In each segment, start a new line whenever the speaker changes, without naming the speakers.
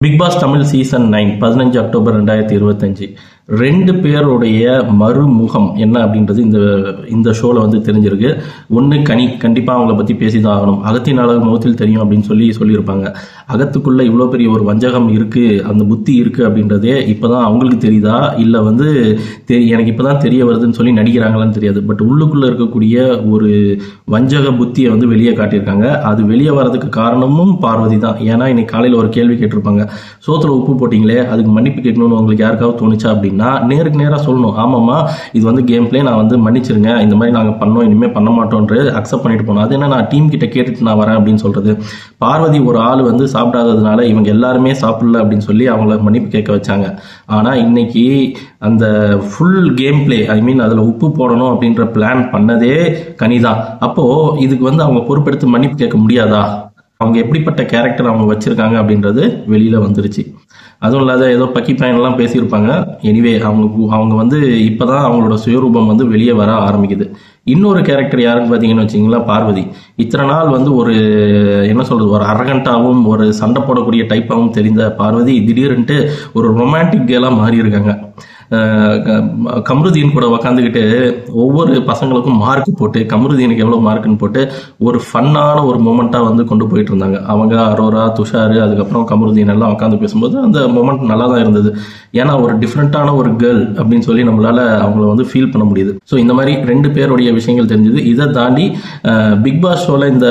Big Boss Tamil season 9 15 October 2025 ரெண்டு பேருடைய மறுமுகம் என்ன அப்படின்றது இந்த இந்த ஷோவில் வந்து தெரிஞ்சிருக்கு. ஒன்று கனி, கண்டிப்பாக அவங்கள பற்றி பேசி தான் ஆகணும். அகத்தின் அழகு முகத்தில் தெரியும் அப்படின்னு சொல்லியிருப்பாங்க. அகத்துக்குள்ளே இவ்வளோ பெரிய ஒரு வஞ்சகம் இருக்குது, அந்த புத்தி இருக்குது அப்படின்றதே இப்போ தான் அவங்களுக்கு தெரியுதா, இல்லை வந்து எனக்கு இப்போ தான் தெரிய வருதுன்னு சொல்லி நடிக்கிறாங்களான்னு தெரியாது. பட் உள்ளுக்குள்ளே இருக்கக்கூடிய ஒரு வஞ்சக புத்தியை வந்து வெளியே காட்டியிருக்காங்க. அது வெளியே வர்றதுக்கு காரணமும் பார்வதி தான். ஏன்னா இன்னைக்கு காலையில் ஒரு கேள்வி கேட்டிருப்பாங்க, சோத்துல உப்பு போட்டிங்களே அதுக்கு மன்னிப்பு கேட்கணும்னு உங்களுக்கு யாருக்காவது தோணுச்சா அப்படின்னா நேருக்கு நேராக சொல்லணும், ஆமாம்மா இது வந்து கேம் பிளே, நான் வந்து மன்னிச்சிருங்க, இந்த மாதிரி நாங்கள் பண்ணோம், இனிமேல் பண்ண மாட்டோன்றது அக்செப்ட் பண்ணிட்டு போனோம். அது என்ன, நான் டீம் கிட்ட கேட்டுட்டு நான் வரேன் அப்படின்னு சொல்றது. பார்வதி ஒரு ஆள் வந்து சாப்பிடாததுனால இவங்க எல்லாருமே சாப்பிடல அப்படின்னு சொல்லி அவங்கள மன்னிப்பு கேட்க வச்சாங்க. ஆனால் இன்னைக்கு அந்த ஃபுல் கேம் பிளே, ஐ மீன் அதில் உப்பு போடணும் அப்படின்ற பிளான் பண்ணதே கனிதான். அப்போ இதுக்கு வந்து அவங்க பொறுப்பெடுத்து மன்னிப்பு கேட்க முடியாதா? அவங்க எப்படிப்பட்ட கேரக்டர் அவங்க வச்சிருக்காங்க அப்படின்றது வெளியில வந்துருச்சு. அதுவும் இல்லாத ஏதோ பக்கி பயன்லாம் பேசியிருப்பாங்க. எனிவே அவங்க வந்து இப்போதான் அவங்களோட சுயரூபம் வந்து வெளியே வர ஆரம்பிக்குது. இன்னொரு கேரக்டர் யாருன்னு பார்த்தீங்கன்னு வச்சிங்களா, பார்வதி. இத்தனை நாள் வந்து ஒரு என்ன சொல்றது, ஒரு அரகண்டாகவும் ஒரு சண்டை போடக்கூடிய டைப்பாகவும் தெரிந்த பார்வதி திடீர்னுட்டு ஒரு ரொமான்டிக் கேலாக மாறி இருக்காங்க. கம்ருதீன் கூட உக்காந்துக்கிட்டு ஒவ்வொரு பசங்களுக்கும் மார்க் போட்டு கம்ருதீனுக்கு எவ்வளோ மார்க்குன்னு போட்டு ஒரு ஃபன்னான ஒரு மூமெண்ட்டாக வந்து கொண்டு போயிட்டு இருந்தாங்க. அவங்க அரோரா, துஷார், அதுக்கப்புறம் கம்ருதீன் எல்லாம் உட்காந்து பேசும்போது அந்த மூமெண்ட் நல்லா தான் இருந்தது. ஏன்னா ஒரு டிஃப்ரெண்ட்டான ஒரு கேர்ள் அப்படின்னு சொல்லி நம்மளால அவங்கள வந்து ஃபீல் பண்ண முடியுது. ஸோ இந்த மாதிரி ரெண்டு பேருடைய விஷயங்கள் தெரிஞ்சது. இதை தாண்டி பிக் பாஸ் ஷோவில் இந்த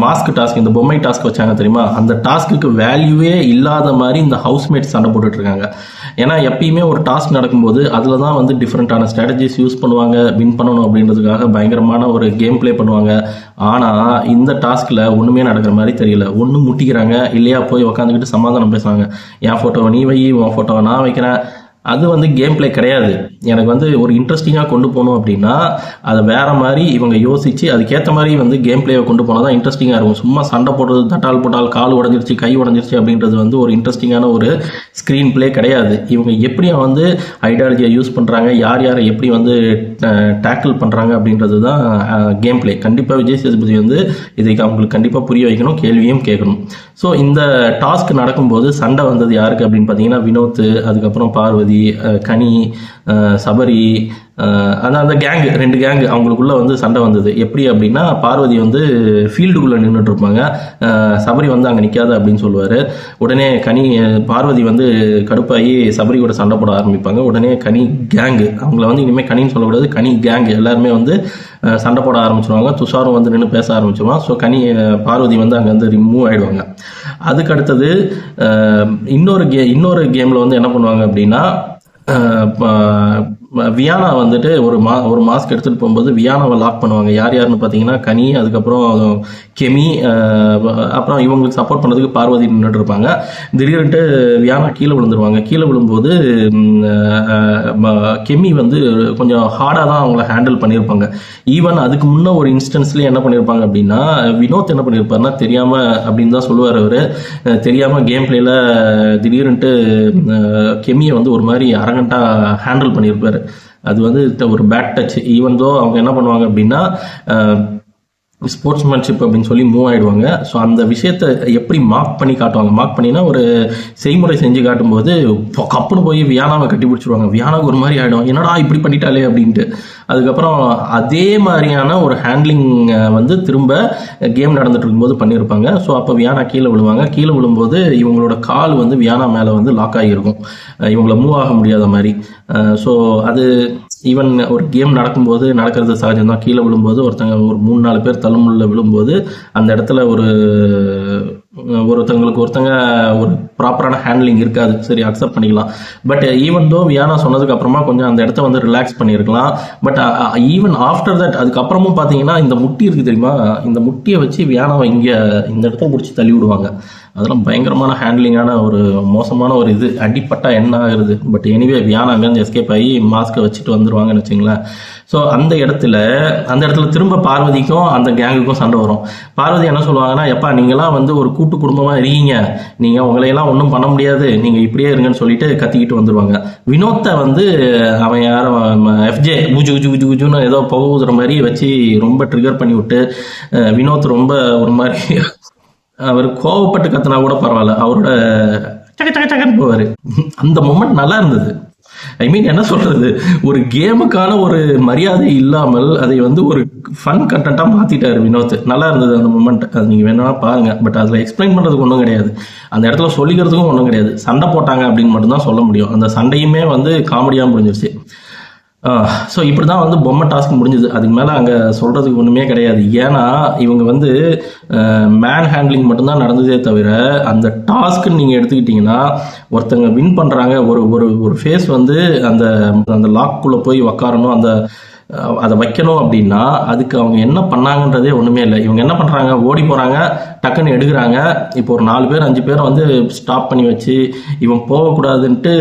மாஸ்க் டாஸ்க், இந்த பொம்மை டாஸ்க் வச்சாங்க தெரியுமா, அந்த டாஸ்க்கு வேல்யூவே இல்லாத மாதிரி இந்த ஹவுஸ்மேட்ஸ் சண்டை போட்டுட்டு இருக்காங்க. ஏன்னா எப்பயுமே ஒரு டாஸ்க் நடக்கும்போது அதில் தான் வந்து டிஃப்ரெண்ட்டான ஸ்ட்ராட்டஜிஸ் யூஸ் பண்ணுவாங்க, வின் பண்ணணும் அப்படின்றதுக்காக பயங்கரமான ஒரு கேம் பிளே பண்ணுவாங்க. ஆனால் இந்த டாஸ்கில் ஒன்றுமே நடக்கிற மாதிரி தெரியல. ஒன்று முட்டிக்கிறாங்க, இல்லையா போய் உக்காந்துக்கிட்டு சமாதானம் பேசுகிறாங்க. என் ஃபோட்டோவை நீ வை, உன் ஃபோட்டோவை நான் வைக்கிறேன். அது வந்து கேம் பிளே கிடையாது. எனக்கு வந்து ஒரு இன்ட்ரெஸ்டிங்காக கொண்டு போகணும் அப்படின்னா அதை வேற மாதிரி இவங்க யோசிச்சு அதுக்கேற்ற மாதிரி வந்து கேம் பிளேவை கொண்டு போனால் தான் இன்ட்ரெஸ்டிங்காக இருக்கும். சும்மா சண்டை போடுறது, தட்டால் போட்டால், கால் உடஞ்சிருச்சு, கை உடஞ்சிருச்சு அப்படின்றது வந்து ஒரு இன்ட்ரெஸ்டிங்கான ஒரு ஸ்க்ரீன் பிளே கிடையாது. இவங்க எப்படி வந்து ஐடியாலஜியை யூஸ் பண்ணுறாங்க, யார் யாரை எப்படி வந்து டேக்கிள் பண்ணுறாங்க அப்படின்றது தான் கேம் பிளே. கண்டிப்பாக விஜய் சேதுபதி வந்து இதுக்கு அவங்களுக்கு கண்டிப்பாக புரிய வைக்கணும், கேள்வியும் கேட்கணும். ஸோ இந்த டாஸ்க் நடக்கும்போது சண்டை வந்தது யாருக்கு அப்படின்னு பார்த்தீங்கன்னா வினோத், அதுக்கப்புறம் பார்வதி, கனி, சபரி, அந்த கேங்கு, ரெண்டு கேங்கு அவங்களுக்குள்ள வந்து சண்டை வந்தது. எப்படி அப்படின்னா பார்வதி வந்து ஃபீல்டுக்குள்ளே நின்றுட்டு இருப்பாங்க, சபரி வந்து அங்கே நிற்காத அப்படின்னு சொல்லுவார். உடனே பார்வதி வந்து கடுப்பாகி சபரி கூட சண்டை போட ஆரம்பிப்பாங்க. உடனே கனி கேங்கு, அவங்கள வந்து இனிமேல் கனின்னு சொல்லக்கூடாது, கனி கேங்கு எல்லாருமே வந்து சண்டை போட ஆரம்பிச்சிருவாங்க. துஷாரும் வந்து நின்று பேச ஆரம்பிச்சிருவான். ஸோ பார்வதி வந்து அங்கே வந்து ரிமூவ் ஆகிடுவாங்க. அதுக்கு அடுத்தது இன்னொரு கேமில் வந்து என்ன பண்ணுவாங்க அப்படின்னா வியானா வந்துட்டு ஒரு மாஸ்க் எடுத்துகிட்டு போகும்போது வியானாவை லாக் பண்ணுவாங்க. யாருன்னு பார்த்தீங்கன்னா கனி, அதுக்கப்புறம் கெமி, அப்புறம் இவங்களுக்கு சப்போர்ட் பண்ணுறதுக்கு பார்வதி நின்றுட்டு இருப்பாங்க. திடீர்னுட்டு வியானா கீழே விழுந்துருவாங்க. கீழே விழும்போது கெமி வந்து கொஞ்சம் ஹார்டாக தான் அவங்கள ஹேண்டில் பண்ணியிருப்பாங்க. ஈவன் அதுக்கு முன்னே ஒரு இன்ஸ்டன்ஸ்லேயே என்ன பண்ணியிருப்பாங்க அப்படின்னா வினோத் என்ன பண்ணியிருப்பாருன்னா தெரியாமல் அப்படின்னு தான் சொல்லுவார் அவர், தெரியாமல் கேம் பிளேயில் திடீர்னுட்டு கெமியை வந்து ஒரு மாதிரி அரகண்டாக ஹேண்டில் பண்ணியிருப்பார். அது வந்து ஒரு பேட் டச். ஈவன் தோ அவங்க என்ன பண்ணுவாங்க அப்படின்னா ஸ்போர்ட்ஸ்மேன்ஷிப் அப்படின்னு சொல்லி மூவ் ஆகிடுவாங்க. ஸோ அந்த விஷயத்தை எப்படி மார்க் பண்ணி காட்டுவாங்க, மார்க் பண்ணினா ஒரு செய்முறை செஞ்சு காட்டும்போது கப்புன்னு போய் வியானாவை கட்டி பிடிச்சிருவாங்க. வியானாவுக்கு ஒரு மாதிரி ஆகிடும், என்னடா இப்படி பண்ணிட்டாலே அப்படின்ட்டு. அதுக்கப்புறம் அதே மாதிரியான ஒரு ஹேண்ட்லிங் வந்து திரும்ப கேம் நடந்துட்டு இருக்கும்போது பண்ணியிருப்பாங்க. ஸோ அப்போ வியானா கீழே விழுவாங்க. கீழே விழும்போது இவங்களோட கால் வந்து வியானா மேலே வந்து லாக் ஆகியிருக்கும், இவங்கள மூவ் ஆக முடியாத மாதிரி. ஸோ அது ஈவன் ஒரு கேம் நடக்கும்போது நடக்கிறது சகஜம்தான். கீழே விழும்போது ஒருத்தங்க ஒரு 3-4 பேர் தள்ளுமுள்ள விழும்போது அந்த இடத்துல ஒருத்தங்க ஒரு ப்ராப்பரான ஹேண்ட்லிங் இருக்காது, சரி அக்செப்ட் பண்ணிக்கலாம். பட் ஈவன் தோ வியானா சொன்னதுக்கு அப்புறமா கொஞ்சம் அந்த இடத்த வந்து ரிலாக்ஸ் பண்ணியிருக்கலாம். பட் ஈவன் ஆஃப்டர் தட் அதுக்கப்புறமும் பார்த்தீங்கன்னா இந்த முட்டி இருக்குது தெரியுமா, இந்த முட்டியை வச்சு வியானாவை இங்கே இந்த இடத்த பிடிச்சி தள்ளி விடுவாங்க. அதெல்லாம் பயங்கரமான ஹேண்ட்லிங்கான ஒரு மோசமான ஒரு இது. அடிப்பட்டா என்ன ஆகுறது. பட் எனிவே வியானா அங்கேருந்து எஸ்கேப் ஆகி மாஸ்க்கை வச்சுட்டு வந்துடுவாங்கன்னு வச்சுங்களேன். ஸோ அந்த இடத்துல திரும்ப பார்வதிக்கும் அந்த கேங்குக்கும் சண்டை வரும். பார்வதி என்ன சொல்லுவாங்கன்னா, எப்பா நீங்களாம் வந்து ஒரு கூட்டு குடும்பமாக இருக்கீங்க, நீங்கள் உங்களையெல்லாம் ஒன்றும் பண்ண முடியாது, நீங்கள் இப்படியே இருங்கன்னு சொல்லிட்டு கத்திக்கிட்டு வந்துடுவாங்க. வினோத்தை வந்து அவன் யாரும் எஃப்ஜே குஜு குஜு குஜு குஜுன்னு ஏதோ புகை ஊதுற மாதிரி வச்சு ரொம்ப ட்ரிகர் பண்ணி விட்டு வினோத் ரொம்ப ஒரு மாதிரி அவர் கோவப்பட்டு கத்தினா கூட பரவாயில்ல, அவரோட சக்க சக்க சக்கன்னு போவார். அந்த மொமெண்ட் நல்லா இருந்தது. ஐ மீன் என்ன சொல்றது, ஒரு கேமுக்கான ஒரு மரியாதை இல்லாமல் அதை வந்து ஒரு ஃபன் கண்டென்ட்டாக மாற்றிட்டாரு வினோத். நல்லா இருந்தது அந்த மூமெண்ட். அது நீங்கள் வேணா பாருங்க. பட் அதில் எக்ஸ்பிளைன் பண்ணுறதுக்கு ஒன்றும் கிடையாது, அந்த இடத்துல சொல்லிக்கிறதுக்கும் ஒன்றும் கிடையாது. சண்டை போட்டாங்க அப்படின்னு மட்டும்தான் சொல்ல முடியும். அந்த சண்டையுமே வந்து காமெடியாக முடிஞ்சிருச்சு. ஸோ இப்படி தான் வந்து பொம்மை டாஸ்க் முடிஞ்சுது. அதுக்கு மேலே அங்கே சொல்கிறதுக்கு ஒன்றுமே கிடையாது. ஏன்னா இவங்க வந்து மேன் ஹேண்ட்லிங் மட்டும்தான் நடந்ததே தவிர, அந்த டாஸ்க்குன்னு நீங்கள் எடுத்துக்கிட்டிங்கன்னா ஒருத்தங்க வின் பண்ணுறாங்க, ஒரு ஒரு ஒரு ஃபேஸ் வந்து அந்த அந்த லாக்குள்ளே போய் உக்காரணும், அந்த அதை வைக்கணும் அப்படின்னா அதுக்கு அவங்க என்ன பண்ணாங்கன்றதே ஒன்றுமே இல்லை. இவங்க என்ன பண்ணுறாங்க, ஓடி போகிறாங்க, டக்குன்னு எடுக்கிறாங்க. இப்போ ஒரு 4 பேர் 5 பேரை வந்து ஸ்டாப் பண்ணி வச்சு இவன் போகக்கூடாதுன்ட்டு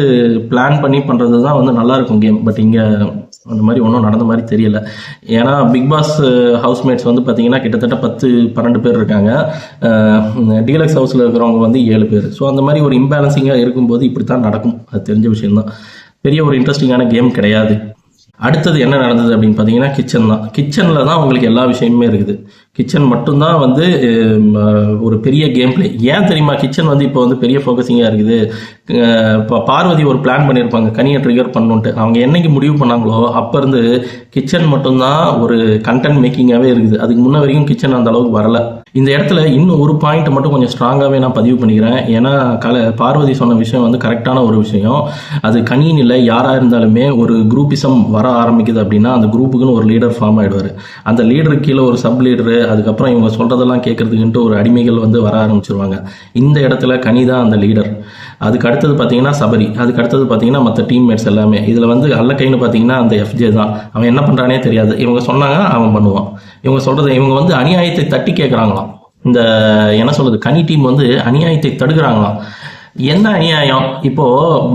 பிளான் பண்ணி பண்ணுறது தான் வந்து நல்லாயிருக்கும் கேம். பட் இங்கே அந்த மாதிரி ஒன்றும் நடந்த மாதிரி தெரியல. ஏன்னா பிக் பாஸ் ஹவுஸ்மேட்ஸ் வந்து பார்த்தீங்கன்னா கிட்டத்தட்ட 10-12 பேர் இருக்காங்க. டீலக்ஸ் ஹவுஸில் இருக்கிறவங்க வந்து 7 பேர். ஸோ அந்த மாதிரி ஒரு இம்பேலன்சிங்காக இருக்கும்போது இப்படி தான் நடக்கும். அது தெரிஞ்ச விஷயம்தான். பெரிய ஒரு இன்ட்ரெஸ்டிங்கான கேம் கிடையாது. அடுத்தது என்ன நடந்தது அப்படின்னு பார்த்தீங்கன்னா கிச்சன் தான். கிச்சனில் தான் உங்களுக்கு எல்லா விஷயமுமே இருக்குது. கிச்சன் மட்டும்தான் வந்து ஒரு பெரிய கேம் பிளே. ஏன் தெரியுமா கிச்சன் வந்து இப்போ வந்து பெரிய ஃபோக்கஸிங்காக இருக்குது? இப்போ பார்வதி ஒரு பிளான் பண்ணியிருப்பாங்க கனியை ட்ரிகர் பண்ணணுன்ட்டு. அவங்க என்னைக்கு முடிவு பண்ணாங்களோ அப்போ இருந்து கிச்சன் மட்டும்தான் ஒரு கண்டென்ட் மேக்கிங்காகவே இருக்குது. அதுக்கு முன்ன வரைக்கும் கிச்சன் அந்த அளவுக்கு வரலை. இந்த இடத்துல இன்னும் ஒரு பாயிண்ட் மட்டும் கொஞ்சம் ஸ்ட்ராங்காகவே நான் பதிவு பண்ணிக்கிறேன். ஏன்னா பார்வதி சொன்ன விஷயம் வந்து கரெக்டான ஒரு விஷயம். அது கனின்னு இல்லை, யாராக இருந்தாலுமே ஒரு குரூப்பிசம் வர ஆரம்பிக்குது அப்படின்னா அந்த குரூப்புக்குன்னு ஒரு லீடர் ஃபார்ம் ஆகிடுவார். அந்த லீடருக்கு கீழே ஒரு சப் லீடரு, அதுக்கப்புறம் இவங்க சொல்கிறதெல்லாம் கேட்கறதுக்குன்ட்டு ஒரு அடிமைகள் வந்து வர ஆரம்பிச்சிருவாங்க. இந்த இடத்துல கனி தான் அந்த லீடர். அதுக்கு அடுத்தது பார்த்தீங்கன்னா சபரி, அதுக்கு அடுத்தது பார்த்தீங்கன்னா மற்ற டீம்மேட்ஸ் எல்லாமே. இதில் வந்து அல்லக்கைன்னு பார்த்தீங்கன்னா அந்த எஃப்ஜே தான். அவன் என்ன பண்ணுறானே தெரியாது. இவங்க சொன்னாங்க அவன் பண்ணுவான். இவங்க சொல்கிறத இவங்க வந்து அநியாயத்தை தட்டி கேட்குறாங்களாம். இந்த என்ன சொல்கிறது, கனி டீம் வந்து அநியாயத்தை தடுக்கிறாங்களாம். என்ன அநியாயம்? இப்போ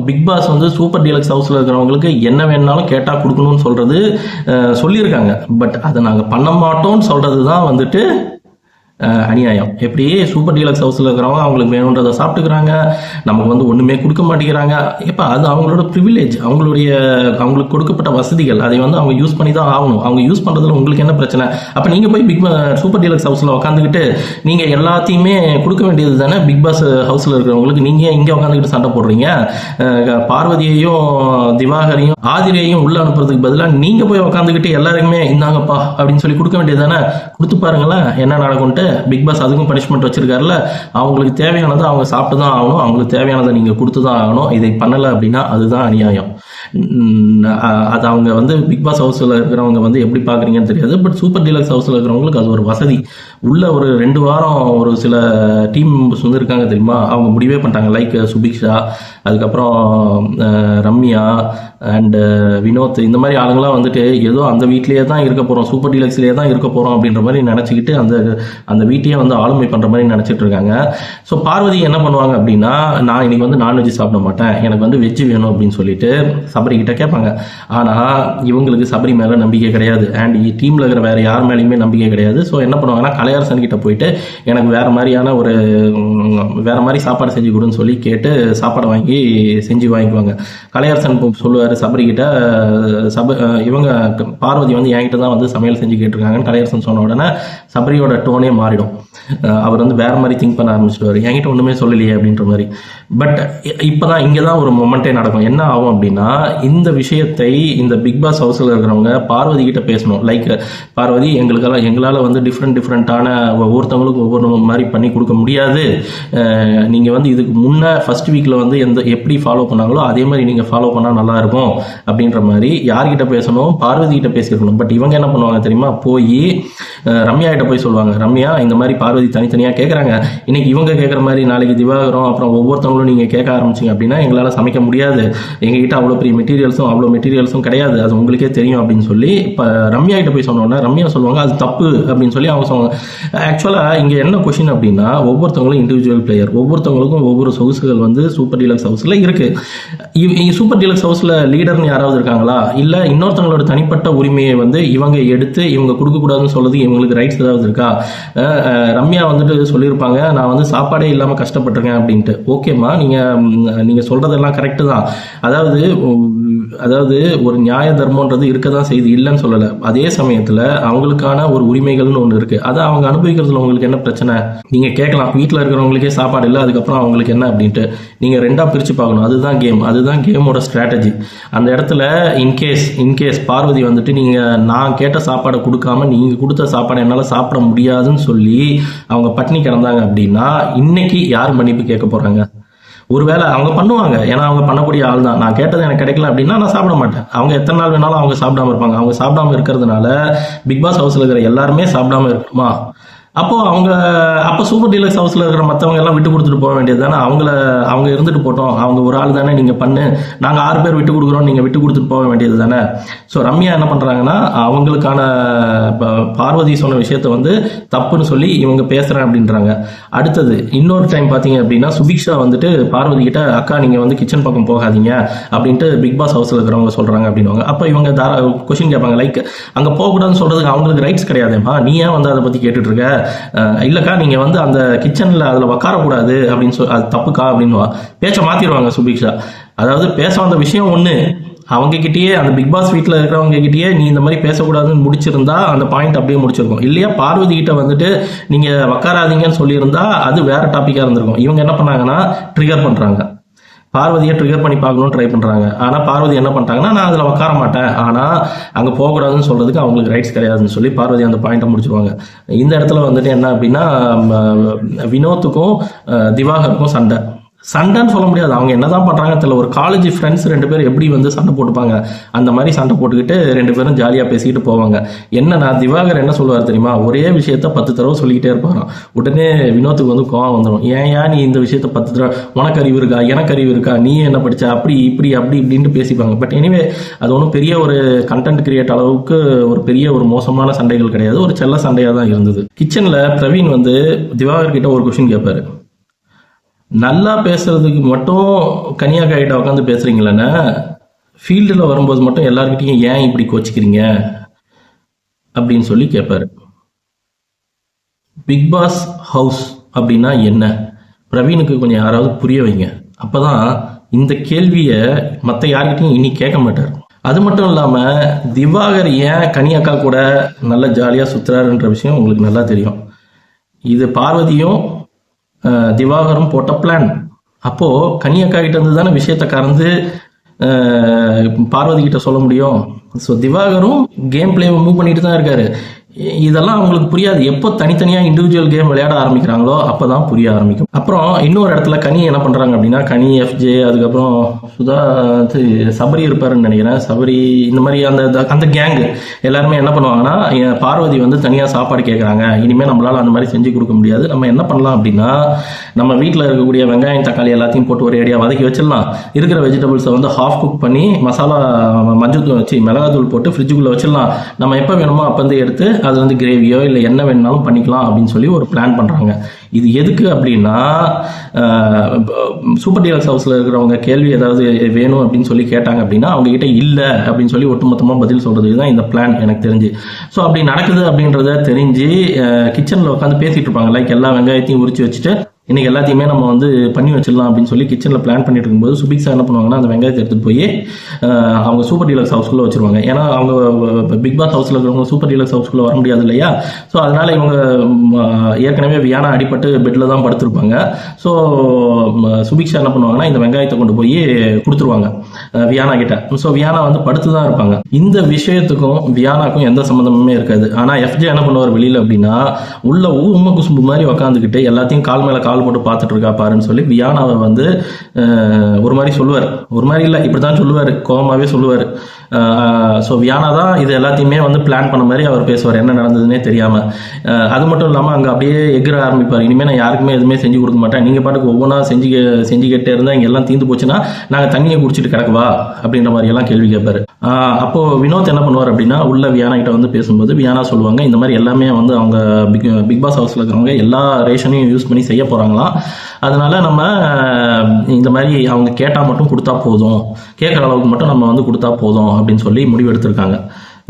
பிக் பாஸ் வந்து சூப்பர் டீலக்ஸ் ஹவுஸில் இருக்கிறவங்களுக்கு என்ன வேணாலும் கேட்டால் கொடுக்கணும்னு சொல்கிறது சொல்லியிருக்காங்க. பட் அதை நாங்கள் பண்ண மாட்டோம்னு சொல்கிறது தான் வந்துட்டு அநியாயம். எப்படி சூப்பர் டீலக்ஸ் ஹவுஸில் இருக்கிறவங்க அவங்களுக்கு வேணுன்றதை சாப்பிட்டுக்கிறாங்க, நமக்கு வந்து ஒன்றுமே கொடுக்க மாட்டேங்கிறாங்க. எப்போ அது அவங்களோட ப்ரிவிலேஜ், அவங்களுக்கு கொடுக்கப்பட்ட வசதிகள், அதை வந்து அவங்க யூஸ் பண்ணி தான் ஆகணும். அவங்க யூஸ் பண்ணுறதுல உங்களுக்கு என்ன பிரச்சனை? அப்போ நீங்கள் போய் சூப்பர் டீலக்ஸ் ஹவுஸில் உட்காந்துக்கிட்டு நீங்கள் எல்லாத்தையுமே கொடுக்க வேண்டியது தானே பிக் பாஸ் ஹவுஸில் இருக்கிறவங்களுக்கு. நீங்கள் இங்கே உட்காந்துக்கிட்டு சண்டை போடுறீங்க. பார்வதியையும் திவாகரையும் ஆதிரையையும் உள்ளே அனுப்புறதுக்கு பதிலாக நீங்கள் போய் உட்காந்துக்கிட்டு எல்லாருக்குமே இந்தாங்கப்பா அப்படின்னு சொல்லி கொடுக்க வேண்டியது தானே. கொடுத்து பாருங்களேன் என்ன நடக்கும்ட்டு. பிக் பாஸ் அதுக்கும் பனிஷ்மெண்ட் வச்சிருக்காருல்ல. அவங்களுக்கு தேவையானதை அவங்க சாப்பிட்டு தான் ஆகணும், அவங்களுக்கு தேவையானதை நீங்கள் கொடுத்து தான் ஆகணும். இதை பண்ணலை அப்படின்னா அதுதான் அநியாயம். அது அவங்க வந்து பிக் பாஸ் ஹவுஸில் இருக்கிறவங்க வந்து எப்படி பார்க்குறீங்கன்னு தெரியாது. பட் சூப்பர் டீலக்ஸ் ஹவுஸில் இருக்கிறவங்களுக்கு அது ஒரு வசதி. உள்ள ஒரு 2 வாரம் ஒரு சில டீம் வந்து இருக்காங்க தெரியுமா, அவங்க முடிவே பண்ணிட்டாங்க. லைக் சுபிக்ஷா, அதுக்கப்புறம் ரம்யா அண்டு வினோத், இந்த மாதிரி ஆளுங்களாம் வந்துட்டு ஏதோ அந்த வீட்லேயே தான் இருக்க போகிறோம், சூப்பர் டீலக்ஸ்லேயே தான் இருக்க போகிறோம் அப்படின்ற மாதிரி நினச்சிக்கிட்டு அந்த வீட்டையே வந்து ஆளுமை பண்ணுற மாதிரி நினச்சிட்டு இருக்காங்க. ஸோ பார்வதி என்ன பண்ணுவாங்க அப்படின்னா, நான் இன்னைக்கு வந்து நான்வெஜ் சாப்பிட மாட்டேன், எனக்கு வந்து வெஜ்ஜு வேணும் அப்படின்னு சொல்லிட்டு சபரி கிட்ட கேட்பாங்க. ஆனால் இவங்களுக்கு சபரி மேலே நம்பிக்கை கிடையாது, அண்ட் டீமில் இருக்கிற வேறு யார் மேலேயுமே நம்பிக்கை கிடையாது. ஸோ என்ன பண்ணுவாங்கன்னா கலையரசன் கிட்ட போயிட்டு எனக்கு வேறு மாதிரியான வேறு மாதிரி சாப்பாடு செஞ்சு கொடுன்னு சொல்லி கேட்டு சாப்பாடை வாங்கி செஞ்சு வாங்கிக்குவாங்க. கலையரசன் சொல்லுவார் சபரி கிட்ட, இவங்க பார்வதி வந்து என்கிட்ட தான் வந்து சமையல் செஞ்சு கேட்டிருக்காங்கன்னு கலையரசன் சொன்ன உடனே சபரியோட டோனே மாறிடும். அவர் வந்து வேறு மாதிரி திங்க் பண்ண ஆரம்பிச்சிடுவார், என்கிட்ட ஒன்றுமே சொல்லலையே அப்படின்ற மாதிரி. பட் இப்போ தான் இங்கே தான் ஒரு மொமெண்ட்டே நடக்கும். என்ன ஆகும் அப்படின்னா, இந்த விஷயத்தை இந்த பிக் பாஸ் ஹவுஸில் இருக்கிறவங்க பார்வதி கிட்ட பேசணும். லைக் பார்வதி, எங்களால் வந்து டிஃப்ரெண்ட்டான ஒவ்வொருத்தவங்களுக்கும் ஒவ்வொரு மாதிரி பண்ணி கொடுக்க முடியாது. நீங்கள் வந்து இதுக்கு முன்னே ஃபர்ஸ்ட் வீக்கில் வந்து எப்படி ஃபாலோ பண்ணாங்களோ அதே மாதிரி நீங்கள் ஃபாலோ பண்ணால் நல்லாயிருக்கும் அப்படின்ற மாதிரி யார்கிட்ட பேசணும், பார்வதி கிட்ட பேசியிருக்கணும். பட் இவங்க என்ன பண்ணுவாங்க தெரியுமா, போய் ரம்யா கிட்ட போய் சொல்லுவாங்க, ரம்யா இந்த மாதிரி பார்வதி தனித்தனியாக கேட்குறாங்க, இன்னைக்கு இவங்க கேட்குற மாதிரி நாளைக்கு திவாகரம் அப்புறம் ஒவ்வொருத்தவங்களும் நீங்கள் கேட்க ஆரம்பிச்சிங்க அப்படின்னா எங்களால் சமைக்க முடியாது, எங்ககிட்ட அவ்வளோ பெரிய மெட்டீரியல்ஸும் கிடையாது, அது உங்களுக்கே தெரியும் அப்படின்னு சொல்லி இப்போ ரம்யா கிட்ட போய் சொன்னோன்னா ரம்யா சொல்லுவாங்க அது தப்பு அப்படின்னு சொல்லி அவங்க சொல்லுவாங்க. ஆக்சுவலாக இங்கே என்ன கொஷின் அப்படின்னா, ஒவ்வொருத்தவங்களும் இண்டிவிஜுவல் பிளேயர், ஒவ்வொருத்தவங்களுக்கும் ஒவ்வொரு சொகுசுகள் வந்து சூப்பர் டீலக்ஸ் ஹவுஸில் இருக்குது. சூப்பர் டீலக்ஸ் ஹவுஸில் லீடர்னு யாராவது இருக்காங்களா, இல்லை இன்னொருத்தவங்களோட தனிப்பட்ட உரிமையை வந்து இவங்க எடுத்து இவங்க கொடுக்கக்கூடாதுன்னு சொல்றது இவங்களுக்கு ரைட்ஸ் ஏதாவது இருக்கா? ரம்யா வந்துட்டு சொல்லியிருப்பாங்க நான் வந்து சாப்பாடே இல்லாமல் கஷ்டப்பட்டிருக்கேன் அப்படின்ட்டு. ஓகேம்மா, நீங்கள் சொல்கிறதெல்லாம் கரெக்டு தான். அதாவது அதாவது ஒரு நியாய தர்மன்றது இருக்க தான் செய்யுது, இல்லைன்னு சொல்லலை. அதே சமயத்தில் அவங்களுக்கான ஒரு உரிமைகள்னு ஒன்று இருக்குது. அதை அவங்க அனுபவிக்கிறதுல உங்களுக்கு என்ன பிரச்சனை? நீங்கள் கேட்கலாம், வீட்டில் இருக்கிறவங்களுக்கே சாப்பாடு இல்லை, அதுக்கப்புறம் அவங்களுக்கு என்ன அப்படின்ட்டு. நீங்கள் ரெண்டாக பிரித்து பார்க்கணும். அதுதான் கேம், அதுதான் கேமோட ஸ்ட்ராட்டஜி. அந்த இடத்துல இன்கேஸ் பார்வதி வந்துட்டு நான் கேட்ட சாப்பாடை கொடுக்காம நீங்கள் கொடுத்த சாப்பாடை என்னால் சாப்பிட முடியாதுன்னு சொல்லி அவங்க பட்னி கிடந்தாங்க அப்படின்னா இன்னைக்கு யார் மன்னிப்பு கேட்க போகிறாங்க? ஒருவேளை அவங்க பண்ணுவாங்க, ஏன்னா அவங்க பண்ணக்கூடிய ஆள் தான். நான் கேட்டது எனக்கு கிடைக்கல அப்படின்னா நான் சாப்பிட மாட்டேன். அவங்க எத்தனை நாள் வேணாலும் அவங்க சாப்பிடாம இருப்பாங்க. அவங்க சாப்பிடாம இருக்கிறதுனால பிக் பாஸ் ஹவுஸில் இருக்கிற எல்லாருமே சாப்பிடாம இருக்கணுமா? அப்போ சூப்பர் டீலக்ஸ் ஹவுஸில் இருக்கிற மற்றவங்க எல்லாம் விட்டு கொடுத்துட்டு போக வேண்டியது தானே. அவங்க இருந்துட்டு போட்டோம், அவங்க ஒரு ஆள் தானே, நீங்கள் பண்ணு, நாங்கள் 6 பேர் விட்டு கொடுக்குறோம், நீங்கள் விட்டு கொடுத்துட்டு போக வேண்டியது தானே. ஸோ ரம்யா என்ன பண்ணுறாங்கன்னா, அவங்களுக்கான பார்வதி சொன்ன விஷயத்த வந்து தப்புன்னு சொல்லி இவங்க பேசுகிறேன் அப்படின்றாங்க. அடுத்தது இன்னொரு டைம் பார்த்தீங்க அப்படின்னா, சுபிக்ஷா வந்துட்டு பார்வதி கிட்ட, அக்கா நீங்கள் வந்து கிச்சன் பக்கம் போகாதீங்க அப்படின்ட்டு பிக் பாஸ் ஹவுஸில் இருக்கிறவங்க சொல்கிறாங்க அப்படின்வாங்க. அப்போ இவங்க கொஸ்டின் கேட்பாங்க, லைக் அங்கே போகக்கூடாதுன்னு சொல்கிறதுக்கு அவங்களுக்கு ரைட்ஸ் கிடையாதுமா, நீ ஏன் வந்து அதை பற்றி கேட்டுட்டு இருக்க? இல்லக்கா நீங்க வந்து அந்த கிச்சன்ல அதுல உட்காரக்கூடாது அப்படின்னு சொல்லி அது தப்புக்கா அப்படின்னு பேச்ச மாத்திடுவாங்க சுபிக்ஷா. அதாவது பேச வந்த விஷயம் ஒண்ணு, அவங்க கிட்டேயே அந்த பிக் பாஸ் வீட்டில் இருக்கிறவங்க கிட்டேயே நீ இந்த மாதிரி பேசக்கூடாதுன்னு முடிச்சிருந்தா அந்த பாயிண்ட் அப்படியே முடிச்சிருக்கும். இல்லையா பார்வதி கிட்ட வந்துட்டு நீங்க உக்காராதீங்கன்னு சொல்லியிருந்தா அது வேற டாபிக்கா இருந்திருக்கும். இவங்க என்ன பண்ணாங்கன்னா ட்ரிகர் பண்றாங்க, பார்வதியை ட்ரிகர் பண்ணி பார்க்கணும்னு ட்ரை பண்ணுறாங்க. ஆனால் பார்வதி என்ன பண்ணிட்டாங்கன்னா, நான் அதில் உட்கார மாட்டேன், ஆனால் அங்கே போகக்கூடாதுன்னு சொல்கிறதுக்கு அவங்களுக்கு ரைட்ஸ் கிடையாதுன்னு சொல்லி பார்வதி அந்த பாயிண்ட்டை முடிச்சிருவாங்க. இந்த இடத்துல வந்துட்டு என்ன அப்படின்னா, வினோத்துக்கும் திவாகருக்கும் சண்டைன்னு சொல்ல முடியாது. அவங்க என்னதான் பண்றாங்க தெரியல. ஒரு காலேஜ் ஃப்ரெண்ட்ஸ் 2 பேர் எப்படி வந்து சண்டை போட்டுப்பாங்க, அந்த மாதிரி சண்டை போட்டுக்கிட்டு 2 பேரும் ஜாலியா பேசிக்கிட்டு போவாங்க. என்னன்னா திவாகர் என்ன சொல்லுவார் தெரியுமா, ஒரே விஷயத்த 10 தடவை சொல்லிக்கிட்டே இருப்பாராம். உடனே வினோத்துக்கு வந்து கோவம் வந்துடும். ஏன் நீ இந்த விஷயத்த 10 தடவை, உனக்கு அறிவு இருக்கா, எனக்கு அறிவு இருக்கா, நீ என்ன படிச்ச, அப்படி இப்படி அப்படி இப்படின்ட்டு பேசிப்பாங்க. பட் எனிவே அது ஒன்றும் பெரிய ஒரு கண்டென்ட் கிரியேட் அளவுக்கு ஒரு பெரிய ஒரு மோசமான சண்டைகள் கிடையாது, ஒரு செல்ல சண்டையா தான் இருந்தது. கிச்சன்ல பிரவீன் வந்து திவாகர் கிட்ட ஒரு கொஸ்டின் கேட்பாரு, நல்லா பேசுறதுக்கு மட்டும் கன்னியாக்கா கிட்ட உட்காந்து பேசுறீங்களேன்னு, ஃபீல்டில் வரும்போது மட்டும் எல்லாருக்கிட்டையும் ஏன் இப்படி கோச்சிக்கிறீங்க அப்படின்னு சொல்லி கேட்பாரு. பிக் பாஸ் ஹவுஸ் அப்படின்னா என்ன, பிரவீனுக்கு கொஞ்சம் யாராவது புரிய வைங்க. அப்பதான் இந்த கேள்வியை மற்ற யார்கிட்டையும் இனி கேட்க மாட்டார். அது மட்டும் இல்லாமல் திவாகர் ஏன் கன்னியாக்கா கூட நல்லா ஜாலியாக சுற்றுறாருன்ற விஷயம் உங்களுக்கு நல்லா தெரியும். இது பார்வதியும் திவாகரும் போட்ட பிளான். அப்போ கன்னியாக்கா கிட்ட இருந்து தானே விஷயத்தை கறந்து பார்வதி கிட்ட சொல்ல முடியும். ஸோ திவாகரும் கேம் பிளேவை மூவ் பண்ணிட்டு தான் இருக்காரு. இதெல்லாம் அவங்களுக்கு புரியாது. எப்போ தனித்தனியாக இண்டிவிஜுவல் கேம் விளையாட ஆரம்பிக்கிறாங்களோ அப்போதான் புரிய ஆரம்பிக்கும். அப்புறம் இன்னொரு இடத்துல கனி என்ன பண்ணுறாங்க அப்படின்னா, கனி, எஃப்ஜே, அதுக்கப்புறம் சுதா, சபரி இருப்பாருன்னு நினைக்கிறேன், சபரி, இந்த மாதிரி அந்த கேங்கு எல்லாருமே என்ன பண்ணுவாங்கன்னா, பார்வதி வந்து தனியாக சாப்பாடு கேட்குறாங்க, இனிமேல் நம்மளால் அந்த மாதிரி செஞ்சு கொடுக்க முடியாது, நம்ம என்ன பண்ணலாம் அப்படின்னா, நம்ம வீட்டில் இருக்கக்கூடிய வெங்காயம் தக்காளி எல்லாத்தையும் போட்டு ஒரு ஏடியா வதக்கி வச்சிடலாம், இருக்கிற வெஜிடபிள்ஸை வந்து ஹாஃப் குக் பண்ணி மசாலா மஞ்சள் வச்சு மிளகாத்தூள் போட்டு ஃப்ரிட்ஜுக்குள்ளே வச்சிடலாம், நம்ம எப்போ வேணுமோ அப்போ வந்து எடுத்து அது வந்து கிரேவியோ இல்லை என்ன வேணுனாலும் பண்ணிக்கலாம் அப்படின்னு சொல்லி ஒரு பிளான் பண்ணுறாங்க. இது எதுக்கு அப்படின்னா, சூப்பர் டீலக்ஸ் ஹவுஸில் இருக்கிறவங்க கேள்வி ஏதாவது வேணும் அப்படின்னு சொல்லி கேட்டாங்க அப்படின்னா அவங்க கிட்ட இல்லை அப்படின்னு சொல்லி ஒட்டுமொத்தமாக பதில் சொல்கிறது தான் இந்த பிளான் எனக்கு தெரிஞ்சு. ஸோ அப்படி நடக்குது அப்படின்றத தெரிஞ்சு கிச்சனில் உட்காந்து பேசிகிட்டு இருப்பாங்க. லைக் எல்லா வெங்காயத்தையும் உரிச்சு வச்சுட்டு இன்னைக்கு எல்லாத்தையுமே நம்ம வந்து பண்ணி வச்சிடலாம் அப்படின்னு சொல்லி கிச்சனில் பிளான் பண்ணிட்டு இருக்கும்போது சுபிக்ஷா என்ன பண்ணுவாங்கன்னா, அந்த வெங்காயத்தை எடுத்துகிட்டு போய் அவங்க சூப்பர் டீலக்ஸ் ஹவுஸ்குள்ளே வச்சிருவாங்க. ஏன்னா அவங்க பிக் பாஸ் ஹவுஸில் இருக்கிறவங்க சூப்பர் டீலக்ஸ் ஹவுஸ்குள்ளே வர முடியாது இல்லையா. ஸோ அதனால இவங்க ஏற்கனவே வியானா அடிபட்டு பெட்டில் தான் படுத்திருப்பாங்க. ஸோ சுபிக்ஷா என்ன பண்ணுவாங்கன்னா, இந்த வெங்காயத்தை கொண்டு போய் கொடுத்துருவாங்க வியானா கிட்ட. ஸோ வியானா வந்து படுத்து தான் இருப்பாங்க. இந்த விஷயத்துக்கும் வியானாக்கும் எந்த சம்மந்தமுமே இருக்காது. ஆனால் எஃப்ஜே என்ன பண்ணுவார் வெளியில் அப்படின்னா, உள்ள ஊம குசும்பு மாதிரி உக்காந்துக்கிட்டு எல்லாத்தையும் கால் மேலே கால் போட்டு பார்த்துட்டு இருக்கா பாருன்னு சொல்லி வியானாவை வந்து ஒரு மாதிரி சொல்லுவார். ஒரு மாதிரி இல்லை, இப்படி தான் சொல்லுவார், கோபமாகவே சொல்லுவார். ஸோ வியானா தான் இது எல்லாத்தையுமே வந்து பிளான் பண்ண மாதிரி அவர் பேசுவார், என்ன நடந்ததுன்னே தெரியாமல். அது மட்டும் இல்லாமல் அங்கே அப்படியே எகிர ஆரம்பிப்பார், இனிமேல் நான் யாருக்குமே எதுவுமே செஞ்சு கொடுக்க மாட்டேன், நீங்கள் பாட்டுக்கு ஒவ்வொன்றா செஞ்சுக்கிட்டே இருந்தால் இங்கே எல்லாம் தீர்ந்து போச்சுன்னா நாங்கள் தண்ணியை குடிச்சிட்டு கிடக்குவா அப்படின்ற மாதிரி எல்லாம் கேள்வி கேட்பாரு. அப்போது வினோத் என்ன பண்ணுவார் அப்படின்னா, உள்ள வியானா கிட்ட வந்து பேசும்போது வியானா சொல்லுவாங்க, இந்த மாதிரி எல்லாமே வந்து அவங்க பிக் பாஸ் ஹவுஸில் இருக்கிறவங்க எல்லா ரேஷனையும் யூஸ் பண்ணி செய்ய போகிறாங்களாம், அதனால நம்ம இந்த மாதிரி அவங்க கேட்டால் மட்டும் கொடுத்தா போதும், கேட்குற அளவுக்கு மட்டும் நம்ம வந்து கொடுத்தா போதும் அப்படின்னு சொல்லி முடிவு எடுத்திருக்காங்க.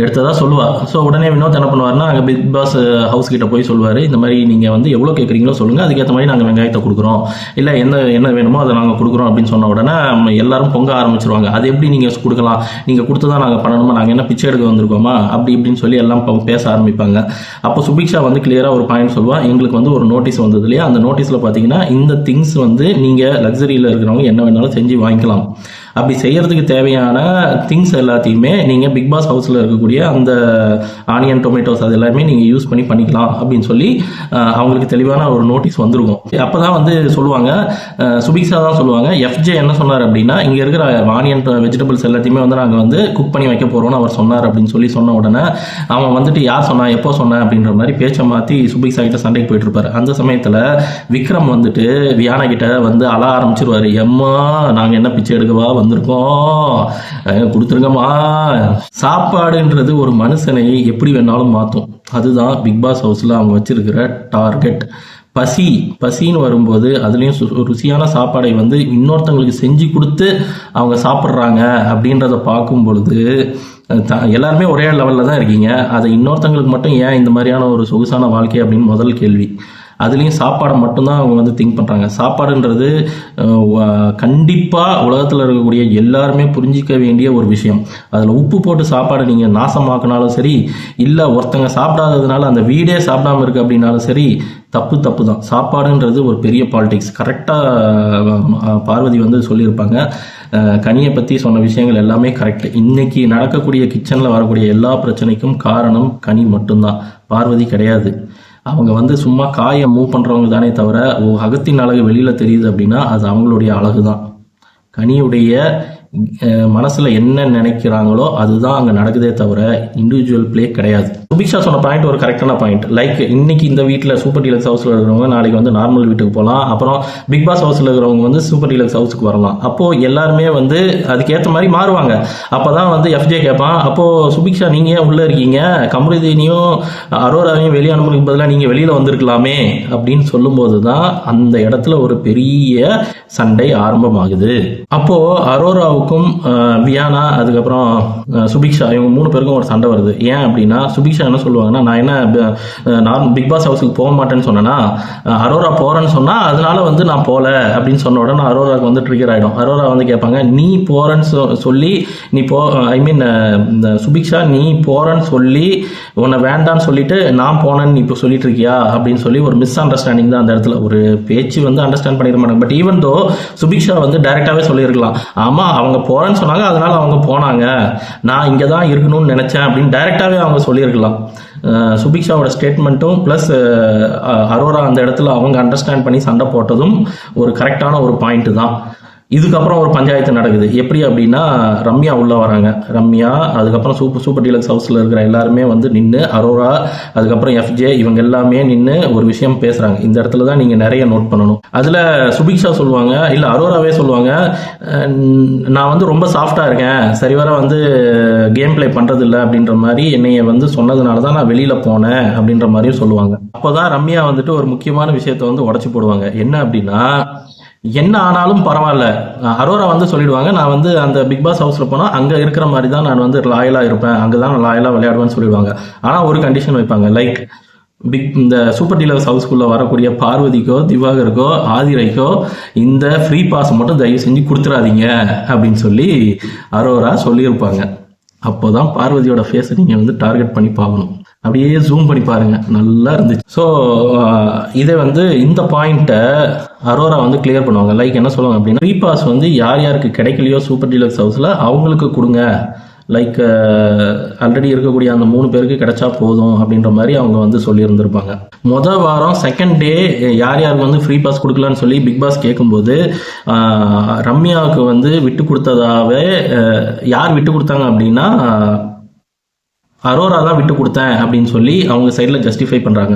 எடுத்ததா சொல்லுவா. ஸோ உடனே வினோத் என்ன பண்ணுவார்னா, அங்கே பிக் பாஸ் ஹவுஸ் கிட்ட போய் சொல்லுவார், இந்த மாதிரி நீங்கள் வந்து எவ்வளோ கேட்குறீங்களோ சொல்லுங்கள், அதுக்கேற்ற மாதிரி நாங்கள் வெங்காயத்தை கொடுக்குறோம், இல்லை என்ன வேணுமோ அதை நாங்கள் கொடுக்குறோம் அப்படின்னு சொன்ன உடனே எல்லாரும் பொங்க ஆரம்பிச்சிருவாங்க. அது எப்படி நீங்கள் கொடுக்கலாம், நீங்கள் கொடுத்து தான் நாங்கள் பண்ணணுமா, நாங்கள் என்ன பிச்சை எடுக்க வந்திருக்கோமா அப்படி இப்படின்னு சொல்லி எல்லாம் பேச ஆரம்பிப்பாங்க. அப்போ சுபிக்ஷா வந்து கிளியராக ஒரு பாயிண்ட் சொல்லுவா, எங்களுக்கு வந்து ஒரு நோட்டீஸ் வந்தது இல்லையா, அந்த நோட்டீஸில் பார்த்தீங்கன்னா இந்த திங்ஸ் வந்து நீங்கள் லக்ஸரியில் இருக்கிறவங்க என்ன வேணாலும் செஞ்சு வாங்கிக்கலாம், அப்படி செய்யறதுக்கு தேவையான திங்ஸ் எல்லாத்தையுமே நீங்கள் பிக் பாஸ் ஹவுஸில் இருக்கக்கூடிய அந்த ஆனியன் டொமேட்டோஸ் அது எல்லாமே நீங்கள் யூஸ் பண்ணிக்கலாம் அப்படின்னு சொல்லி அவங்களுக்கு தெளிவான ஒரு நோட்டீஸ் வந்திருக்கும். அப்போ தான் வந்து சொல்லுவாங்க, சுபிக்ஷா தான் சொல்லுவாங்க, எஃப்ஜே என்ன சொன்னார் அப்படின்னா, இங்கே இருக்கிற ஆனியன் வெஜிடபிள்ஸ் எல்லாத்தையுமே வந்து நாங்கள் வந்து குக் பண்ணி வைக்க போகிறோம்னு அவர் சொன்னார் அப்படின்னு சொல்லி சொன்ன உடனே அவன் வந்துட்டு யார் சொன்னா, எப்போ சொன்னேன் அப்படின்ற மாதிரி பேச்சை மாற்றி சுபிக்ஷா கிட்ட சண்டைக்கு போயிட்டு இருப்பாரு. அந்த சமயத்தில் விக்ரம் வந்துட்டு வியானா கிட்ட வந்து அழ ஆரம்பிச்சிருவாரு, எம்மா நாங்கள் என்ன பிச்சை எடுக்கவா வந்திருக்கோம், கொடுத்துருங்கம்மா. சாப்பாடுன்றது ஒரு மனுஷனை எப்படி வேணாலும் மாற்றும். அதுதான் பிக் பாஸ் ஹவுஸில் அவங்க வச்சிருக்கிற டார்கெட். பசின்னு வரும்போது அதுலேயும் ருசியான சாப்பாடை வந்து இன்னொருத்தவங்களுக்கு செஞ்சு கொடுத்து அவங்க சாப்பிட்றாங்க அப்படின்றத பார்க்கும் பொழுது எல்லாருமே ஒரே லெவலில் தான் இருக்கீங்க, அதை இன்னொருத்தவங்களுக்கு மட்டும் ஏன் இந்த மாதிரியான ஒரு சொகுசான வாழ்க்கை அப்படின்னு முதல் கேள்வி. அதுலேயும் சாப்பாடை மட்டும்தான் அவங்க வந்து திங்க் பண்ணுறாங்க. சாப்பாடுன்றது கண்டிப்பாக உலகத்தில் இருக்கக்கூடிய எல்லாருமே புரிஞ்சிக்க வேண்டிய ஒரு விஷயம். அதில் உப்பு போட்டு சாப்பாடை நீங்கள் நாசமாக்கினாலும் சரி, இல்லை ஒருத்தங்க சாப்பிடாததுனால அந்த வீடே சாப்பிடாமல் இருக்குது அப்படின்னாலும் சரி, தப்பு தான். சாப்பாடுன்றது ஒரு பெரிய பாலிடிக்ஸ். கரெக்டாக பார்வதி வந்து சொல்லியிருப்பாங்க, கனியை பற்றி சொன்ன விஷயங்கள் எல்லாமே கரெக்ட். இன்னைக்கு நடக்கக்கூடிய கிச்சனில் வரக்கூடிய எல்லா பிரச்சனைக்கும் காரணம் கனி மட்டும்தான், பார்வதி கிடையாது. அவங்க வந்து சும்மா காயை மூவ் பண்ணுறவங்க தானே தவிர, அகத்தின் அழகு வெளியில் தெரியுது அப்படின்னா அது அவங்களுடைய அழகு தான். கனியுடைய மனசில் என்ன நினைக்கிறாங்களோ அதுதான் அங்கே நடக்குதே தவிர இண்டிவிஜுவல் பிளே கிடையாது. சுபிக்ஷா சொன்ன பாயிண்ட் ஒரு கரெக்டான பாயிண்ட். லைக் இன்னைக்கு இந்த வீட்டில் சூப்பர் டீலக்ஸ் ஹவுஸில் இருக்கிறவங்க நாளைக்கு வந்து நார்மல் வீட்டுக்கு போகலாம், அப்புறம் பிக் பாஸ் ஹவுஸில் இருக்கிறவங்க வந்து சூப்பர் டீலக்ஸ் ஹவுஸுக்கு வரலாம். அப்போது எல்லாருமே வந்து அதுக்கேற்ற மாதிரி மாறுவாங்க. அப்போ தான் வந்து எஃப்ஜே கேட்பான், அப்போது சுபிக்ஷா நீங்கள் ஏன் உள்ளே இருக்கீங்க, கமருதீனையும் அரோராவையும் வெளியே அனுப்புறதுக்கு பதிலாக நீங்கள் வெளியில் வந்திருக்கலாமே அப்படின்னு சொல்லும்போது தான் அந்த இடத்துல ஒரு பெரிய சண்டை ஆரம்பமாகுது. அப்போது அரோராவுக்கும் வியானா அதுக்கப்புறம் சுபிக்ஷா இவங்க 3 பேருக்கும் ஒரு சண்டை வருது. ஏன் அப்படின்னா சுபிக்ஷா என்ன சொல்லுவாங்கன்னா, நான் என்ன பிக் பாஸ் ஹவுஸுக்கு போக மாட்டேன்னு சொன்னேன்னா, அரோரா போறேன்னு சொன்னா அதனால வந்து நான் போல அப்படின்னு சொன்ன உடனே அரோராவுக்கு வந்து ட்ரிகர் ஆயிடும். அரோரா வந்து கேட்பாங்க, நீ போறேன்னு சொல்லி நீ சுபிக்ஷா நீ போறேன்னு சொல்லி உன்னை வேண்டான்னு சொல்லிட்டு நான் போனேன்னு நீ இப்போ சொல்லிட்டு இருக்கியா அப்படின்னு சொல்லி ஒரு மிஸ் அண்டர்ஸ்டாண்டிங் தான் அந்த இடத்துல. ஒரு பேச்சு வந்து அண்டர்ஸ்டாண்ட் பண்ணிட மாட்டாங்க. பட் ஈவன் தோ சுபிக்ஷா வந்து டைரக்டாவே சொல்லியிருக்கலாம், ஆமா அவங்க போறேன்னு சொன்னாங்க அதனால அவங்க போனாங்க, நான் இங்கே தான் இருக்கணும்னு நினைச்சேன் அப்படின்னு டைரக்டாவே அவங்க சொல்லியிருக்கலாம். சுபிக்ஷாவோட ஸ்டேட்மெண்ட்டும் ப்ளஸ் அரோரா அந்த இடத்துல அவங்க அண்டர்ஸ்டாண்ட் பண்ணி சண்டை போட்டதும் ஒரு கரெக்டான ஒரு பாயிண்ட் தான். இதுக்கப்புறம் ஒரு பஞ்சாயத்து நடக்குது. எப்படி அப்படின்னா, ரம்யா உள்ளே வராங்க. ரம்யா அதுக்கப்புறம் சூப்பர் டீலக்ஸ் ஹவுஸில் இருக்கிற எல்லாருமே வந்து நின்று, அரோரா அதுக்கப்புறம் எஃப்ஜே இவங்க எல்லாமே நின்று ஒரு விஷயம் பேசுகிறாங்க. இந்த இடத்துல தான் நீங்கள் நிறைய நோட் பண்ணணும். அதில் சுபிக்ஷா சொல்லுவாங்க, இல்லை அரோராவே சொல்லுவாங்க, நான் வந்து ரொம்ப சாஃப்டாக இருக்கேன், சரிவர வந்து கேம் பிளே பண்ணுறது இல்லை அப்படின்ற மாதிரி என்னைய வந்து சொன்னதுனால தான் நான் வெளியில் போனேன் அப்படின்ற மாதிரியும் சொல்லுவாங்க. அப்போ தான் ரம்யா வந்துட்டு ஒரு முக்கியமான விஷயத்தை வந்து உடச்சி போடுவாங்க. என்ன அப்படின்னா, என்ன ஆனாலும் பரவாயில்ல, அரோரா வந்து சொல்லிடுவாங்க, நான் வந்து அந்த பிக் பாஸ் ஹவுஸில் போனால் அங்கே இருக்கிற மாதிரி தான் நான் வந்து லாயலாக இருப்பேன், அங்கே தான் நான் லாயலாக விளையாடுவேன்னு சொல்லிடுவாங்க. ஆனால் ஒரு கண்டிஷன் வைப்பாங்க, லைக் இந்த சூப்பர் டீலக்ஸ் ஹவுஸ்குள்ளே வரக்கூடிய பார்வதிக்கோ திவாகருக்கோ ஆதிரைக்கோ இந்த ஃப்ரீ பாஸ் மட்டும் தயவு செஞ்சு கொடுத்துடாதீங்க அப்படின்னு சொல்லி அரோரா சொல்லியிருப்பாங்க. அப்போ தான் பார்வதியோட ஃபேஸை நீங்கள் வந்து டார்கெட் பண்ணி பார்க்கணும். அப்படியே ஜூம் பண்ணி பாருங்க, நல்லா இருந்துச்சு. ஸோ இதை வந்து இந்த பாயிண்ட்டை அரோரா வந்து கிளியர் பண்ணுவாங்க. லைக் என்ன சொல்லுவாங்க அப்படின்னா, ஃப்ரீ பாஸ் வந்து யார் யாருக்கு கிடைக்கலையோ சூப்பர் டீலக்ஸ் ஹவுஸில் அவங்களுக்கு கொடுங்க, லைக் ஆல்ரெடி இருக்கக்கூடிய அந்த 3 பேருக்கு கிடைச்சா போதும் அப்படின்ற மாதிரி அவங்க வந்து சொல்லியிருந்திருப்பாங்க. முதல் வாரம் செகண்ட் டே யார் யாருக்கு வந்து ஃப்ரீ பாஸ் கொடுக்கலான்னு சொல்லி பிக் பாஸ் கேட்கும்போது ரம்யாவுக்கு வந்து விட்டு கொடுத்ததாவே யார் விட்டு கொடுத்தாங்க அப்படின்னா அரோரா தான் விட்டு கொடுத்தேன் அப்படின்னு சொல்லி அவங்க சைடில் ஜஸ்டிஃபை பண்ணுறாங்க.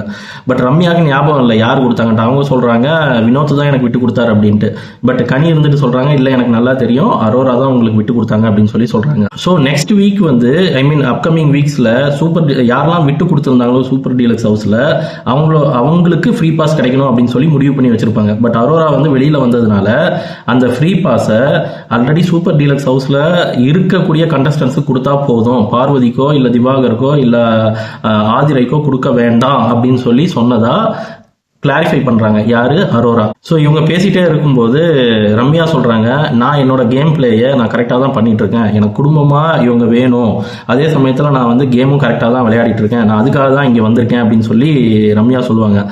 பட் ரம்யாவுக்கு ஞாபகம் இல்லை யார் கொடுத்தாங்கன்ட்டு. அவங்க சொல்கிறாங்க வினோத் தான் எனக்கு விட்டு கொடுத்தாரு அப்படின்ட்டு. பட் கனி இருந்துட்டு சொல்கிறாங்க, இல்லை எனக்கு நல்லா தெரியும் அரோரா தான் உங்களுக்கு விட்டு கொடுத்தாங்க அப்படின்னு சொல்லி சொல்கிறாங்க. ஸோ நெக்ஸ்ட் வீக் வந்து அப்கமிங் வீக்ஸில் யாரெல்லாம் விட்டு கொடுத்துருந்தாங்களோ சூப்பர் டீலக்ஸ் ஹவுஸில் அவங்களுக்கு ஃப்ரீ பாஸ் கிடைக்கணும் அப்படின்னு சொல்லி முடிவு பண்ணி வச்சுருப்பாங்க. பட் அரோரா வந்து வெளியில் வந்ததுனால அந்த ஃப்ரீ பாஸை ஆல்ரெடி சூப்பர் டீலக்ஸ் ஹவுஸில் இருக்கக்கூடிய கண்டஸ்டன்ஸுக்கு கொடுத்தா போதும், பார்வதிக்கோ இல்லை திவாகருக்கோ இல்லை ஆதிரைக்கோ கொடுக்க வேண்டாம் அப்படின்னு சொல்லி சொன்னதா கிளாரிஃபை பண்றாங்க யாரு, அரோரா. ஸோ இவங்க பேசிட்டே இருக்கும்போது ரம்யா சொல்றாங்க, நான் என்னோட கேம் பிளேயை நான் கரெக்டாக தான் பண்ணிட்டு இருக்கேன், எனக்கு குடும்பமா இவங்க வேணும், அதே சமயத்தில் நான் வந்து கேமும் கரெக்டாக தான் விளையாடிட்டு இருக்கேன், நான் அதுக்காக தான் இங்கே வந்திருக்கேன் அப்படின்னு சொல்லி ரம்யா சொல்லுவாங்க.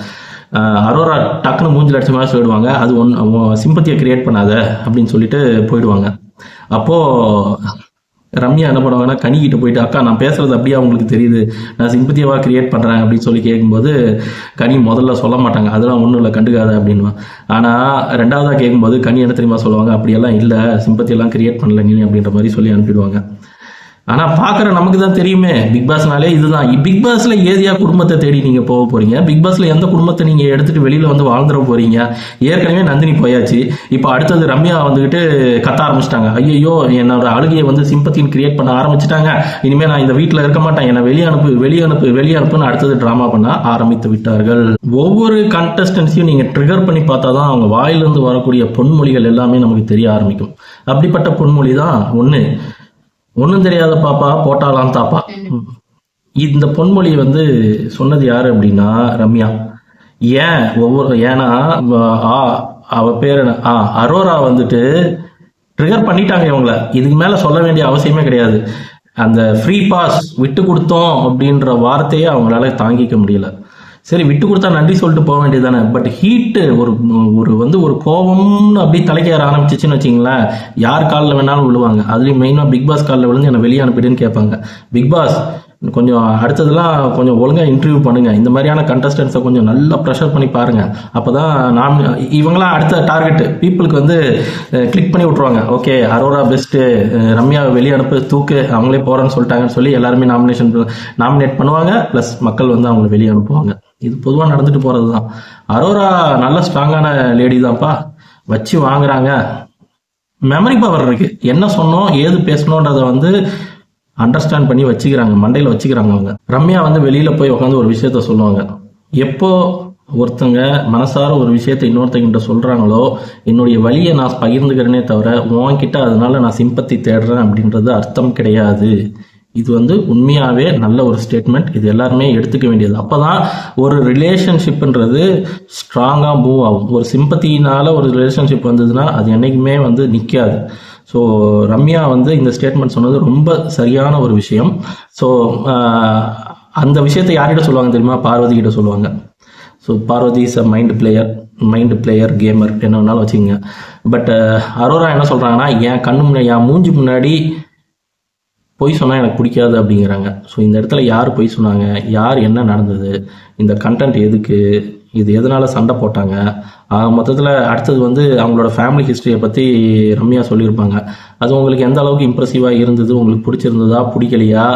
அரோரா டக்குன்னு மூஞ்சில் அடிச்ச மாதிரி சொல்லிடுவாங்க, அது சிம்பத்தியை கிரியேட் பண்ணாத அப்படின்னு சொல்லிட்டு போயிடுவாங்க. அப்போ ரம்யா என்ன பண்ணுவாங்கன்னா கனிக்கிட்ட போயிட்டு, அக்கா நான் பேசுறது அப்படியே அவங்களுக்கு தெரியுது, நான் சிம்பத்தியவா கிரியேட் பண்றேன் அப்படின்னு சொல்லி கேட்கும்போது கனி முதல்ல சொல்ல மாட்டாங்க, அதெல்லாம் ஒன்றும் இல்லை கண்டுக்காத அப்படின்னு. ஆனால் ரெண்டாவதா கேட்கும்போது கனி என்ன தெரியுமா சொல்லுவாங்க, அப்படியெல்லாம் இல்லை, சிம்பத்தியெல்லாம் கிரியேட் பண்ணல நீ அப்படின்ற மாதிரி சொல்லி அனுப்பிடுவாங்க. ஆனா பாக்குற நமக்கு தான் தெரியுமே, பிக் பாஸ்னாலே இதுதான். பிக் பாஸ்ல ஏதியா குடும்பத்தை தேடி நீங்க போக போறீங்க? பிக் பாஸ்ல எந்த குடும்பத்தை நீங்க எடுத்துட்டு வெளியில வந்து வாழ்ந்துட போறீங்க? ஏற்கனவே நந்தினி போயாச்சு, இப்போ அடுத்தது ரம்யா வந்துகிட்டு கத்த ஆரம்பிச்சிட்டாங்க, ஐயோ என்னோட அழுகையை வந்து சிம்பத்தின்னு கிரியேட் பண்ண ஆரம்பிச்சிட்டாங்க, இனிமே நான் இந்த வீட்டுல இருக்க மாட்டேன், என்னை வெளியே அனுப்பு வெளியே அனுப்பு வெளியே அனுப்புன்னு அடுத்தது டிராமா பண்ண ஆரம்பித்து விட்டார்கள். ஒவ்வொரு கண்டஸ்டன்ஸையும் நீங்க ட்ரிகர் பண்ணி பார்த்தாதான் அவங்க வாயிலிருந்து வரக்கூடிய பொன்மொழிகள் எல்லாமே நமக்கு தெரிய ஆரம்பிக்கும். அப்படிப்பட்ட பொன்மொழி தான் ஒன்றும் தெரியாத பாப்பா போட்டாலாம் தாப்பா. இந்த பொன்மொழியை வந்து சொன்னது யாரு அப்படின்னா ரம்யா. ஏன்னா அவ பேர் அரோரா வந்துட்டு ட்ரிகர் பண்ணிட்டாங்க இவங்கள, இதுக்கு மேல சொல்ல வேண்டிய அவசியமே கிடையாது. அந்த ஃப்ரீ பாஸ் விட்டு கொடுத்தோம் அப்படின்ற வார்த்தையை அவங்களால தாங்கிக்க முடியல. சரி விட்டு கொடுத்தா நன்றி சொல்லிட்டு போக வேண்டியதானே. பட் ஹீட்டு ஒரு கோபம்னு அப்படி தலைக்கேற ஆரம்பிச்சிச்சுன்னு வச்சிங்களேன், யார் காலில் வேணாலும் விழுவாங்க. அதுலேயும் மெயினாக பிக் பாஸ் காலில் விழுந்து என்னை வெளியே அனுப்பிடுன்னு கேட்பாங்க. பிக் பாஸ் கொஞ்சம் அடுத்ததெல்லாம் கொஞ்சம் ஒழுங்காக இன்டர்வியூ பண்ணுங்க, இந்த மாதிரியான கண்டஸ்டன்ஸை கொஞ்சம் நல்லா ப்ரெஷர் பண்ணி பாருங்க, அப்போதான் இவங்களாம் அடுத்த டார்கெட் பீப்புளுக்கு வந்து கிளிக் பண்ணி விட்ருவாங்க. ஓகே அரோரா பெஸ்ட்டு, ரம்யாவை வெளியே அனுப்பு தூக்கு, அவங்களே போகிறேன்னு சொல்லிட்டாங்கன்னு சொல்லி எல்லாருமே நாமினேட் பண்ணுவாங்க, ப்ளஸ் மக்கள் வந்து அவங்களை வெளியே அனுப்புவாங்க. இது பொதுவாக நடந்துட்டு போகிறது தான். அரோரா நல்ல ஸ்ட்ராங்கான லேடி தான்ப்பா, வச்சு வாங்குறாங்க, மெமரி பவர் இருக்கு, என்ன சொன்னோம் ஏது பேசணுன்றதை வந்து அண்டர்ஸ்டாண்ட் பண்ணி வச்சுக்கிறாங்க, மண்டையில் வச்சுக்கிறாங்க அவங்க. ரம்யா வந்து வெளியில் போய் உட்காந்து ஒரு விஷயத்த சொல்லுவாங்க, எப்போ ஒருத்தங்க மனசார ஒரு விஷயத்த இன்னொருத்தங்கிட்ட சொல்கிறாங்களோ, என்னுடைய வழியை நான் பகிர்ந்துக்கிறேனே தவிர உன்கிட்ட அதனால நான் சிம்பத்தி தேடுறேன் அப்படின்றது அர்த்தம் கிடையாது. இது வந்து உண்மையாகவே நல்ல ஒரு ஸ்டேட்மெண்ட், இது எல்லாருமே எடுத்துக்க வேண்டியது. அப்போ தான் ஒரு ரிலேஷன்ஷிப்ன்றது ஸ்ட்ராங்காக மூவ் ஆகும். ஒரு சிம்பத்தினால் ஒரு ரிலேஷன்ஷிப் வந்ததுன்னா அது என்றைக்குமே வந்து நிற்காது. ஸோ ரம்யா வந்து இந்த ஸ்டேட்மெண்ட் சொன்னது ரொம்ப சரியான ஒரு விஷயம். ஸோ அந்த விஷயத்தை யார்கிட்ட சொல்லுவாங்க தெரியுமா? பார்வதி கிட்ட சொல்லுவாங்க. So Parvathi is a mind player gamer என்ன வேணாலும் வச்சுக்கோங்க. பட் அரோரா என்ன சொல்கிறாங்கன்னா, என் மூஞ்சி முன்னாடி பொய் சொன்னால் எனக்கு பிடிக்காது அப்படிங்கிறாங்க. ஸோ இந்த இடத்துல யார் பொய் சொன்னாங்க, யார் என்ன நடந்தது, இந்த கண்டென்ட் எதுக்கு, இது எதனால் சண்டை போட்டாங்க, மொத்தத்தில் அடுத்தது வந்து அவங்களோட ஃபேமிலி ஹிஸ்ட்ரியை பற்றி ரம்யா சொல்லியிருப்பாங்க. அது உங்களுக்கு எந்த அளவுக்கு இம்ப்ரெசிவாக இருந்தது, உங்களுக்கு பிடிச்சிருந்ததா பிடிக்கலையா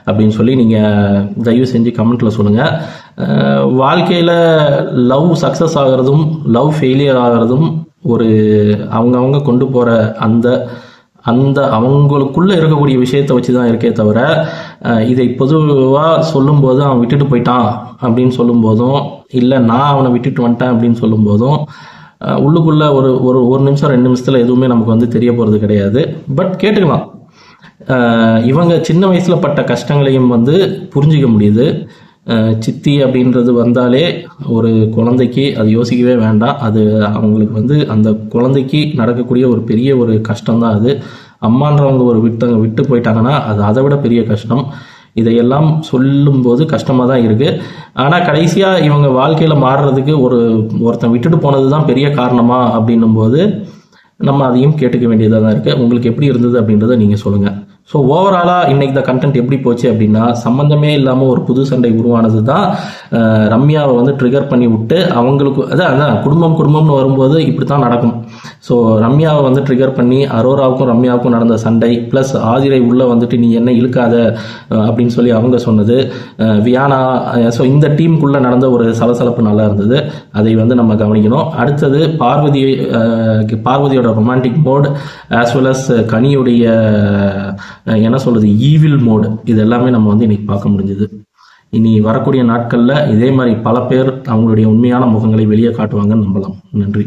அப்படின்னு சொல்லி நீங்கள் தயவு செஞ்சு கமெண்ட்டில் சொல்லுங்கள். வாழ்க்கையில் லவ் சக்ஸஸ் ஆகிறதும் லவ் ஃபெயிலியர் ஆகிறதும் ஒரு அவங்கவுங்க கொண்டு போகிற அந்த அவங்களுக்குள்ளே இருக்கக்கூடிய விஷயத்தை வச்சு தான் இருக்கே தவிர, இதை பொதுவாக சொல்லும்போது அவன் விட்டுட்டு போயிட்டான் அப்படின்னு சொல்லும்போதும், இல்லை நான் அவனை விட்டுட்டு வந்துட்டேன் அப்படின்னு சொல்லும்போதும், உள்ளுக்குள்ளே ஒரு நிமிஷம் 2 நிமிஷத்தில் எதுவுமே நமக்கு வந்து தெரிய போகிறது கிடையாது. பட் கேட்டுக்கலாம், இவங்க சின்ன வயசில் பட்ட கஷ்டங்களையும் வந்து புரிஞ்சிக்க முடியுது. சித்தி அப்படின்றது வந்தாலே ஒரு குழந்தைக்கு அது யோசிக்கவே வேண்டாம், அது அவங்களுக்கு வந்து அந்த குழந்தைக்கு நடக்கக்கூடிய ஒரு பெரிய ஒரு கஷ்டம்தான் அது. அம்மான்றவங்க விட்டு போயிட்டாங்கன்னா அது அதை விட பெரிய கஷ்டம். இதையெல்லாம் சொல்லும்போது கஷ்டமாக தான் இருக்குது. ஆனால் கடைசியாக இவங்க வாழ்க்கையில் மாறுறதுக்கு ஒருத்தன் விட்டுட்டு போனது தான் பெரிய காரணமா அப்படின்னும் போது நம்ம அதையும் கேட்டுக்க வேண்டியதாக தான் இருக்குது. உங்களுக்கு எப்படி இருந்தது அப்படின்றத நீங்கள் சொல்லுங்கள். ஸோ ஓவராலாக இன்றைக்கி இந்த கண்டென்ட் எப்படி போச்சு அப்படின்னா, சம்மந்தமே இல்லாமல் ஒரு புது சண்டை உருவானது தான் ரம்யாவை வந்து ட்ரிகர் பண்ணி விட்டு அவங்களுக்கு அதான் குடும்பம்னு வரும்போது இப்படி தான் நடக்கும். ஸோ ரம்யாவை வந்து ட்ரிகர் பண்ணி அரோராவுக்கும் ரம்யாவுக்கும் நடந்த சண்டை, ப்ளஸ் ஆதிரை உள்ளே வந்துட்டு நீ என்ன இழுக்காத அப்படின்னு சொல்லி அவங்க சொன்னது, வியானா. ஸோ இந்த டீமுக்குள்ளே நடந்த ஒரு சலசலப்பு நல்லா இருந்தது, அதை வந்து நம்ம கவனிக்கணும். அடுத்தது பார்வதியோட romantic mode as well as கனியுடைய என்ன சொல்றது ஈவில் மோடு, இது எல்லாமே நம்ம வந்து இன்னைக்கு பார்க்க முடிஞ்சது. இனி வரக்கூடிய நாட்களில் இதே மாதிரி பல பேர் அவங்களுடைய உண்மையான முகங்களை வெளியே காட்டுவாங்கன்னு நம்பலாம். நன்றி.